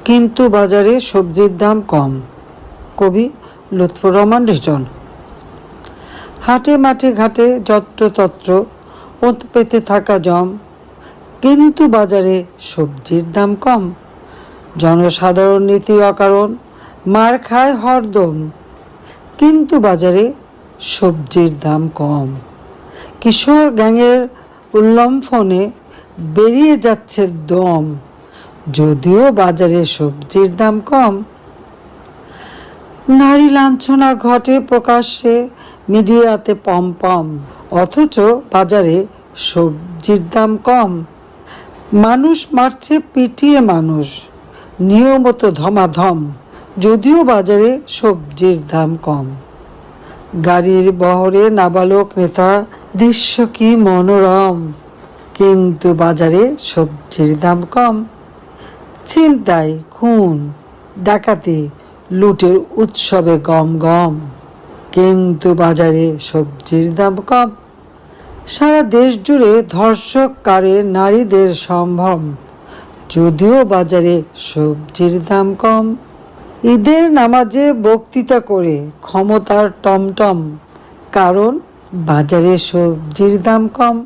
কিন্তু বাজারে সবজির দাম কম। কবি লুৎফর রহমান রিটন। হাটে মাঠে ঘাটে যত্রতত্র ওত পেতে থাকা জম, কিন্তু বাজারে সবজির দাম কম। জনসাধারণ নীতি অকারণ মার খায় হরদম, কিন্তু বাজারে সবজির দাম কম। কিশোর গ্যাংয়ের উল্লম্ফনে বেরিয়ে যাচ্ছে দম, যদিও বাজারে সবজির দাম কম। নারী লাঞ্ছনা ঘটে প্রকাশ্যে মিডিয়াতে পম পম, অথচ বাজারে সবজির দাম কম। মানুষ মারছে পিটিয়ে মানুষ নিয়মিত ধমাধম, যদিও বাজারে সবজির দাম কম। গাড়ির বহরে নাবালক নেতা, দৃশ্য কি মনোরম, কিন্তু বাজারে সবজির দাম কম। ছিনতাই, খুন, ডাকাতি, লুটের উৎসবে গম গম, কিন্তু বাজারে সবজির দাম কম। সারা দেশ জুড়ে ধর্ষক কারে নারীদের সম্ভ্রম, যদিও বাজারে সবজির দাম কম। ঈদের নামাজে বক্তৃতা করে ক্ষমতার টমটম, কারণ বাজারে সবজির দাম কম।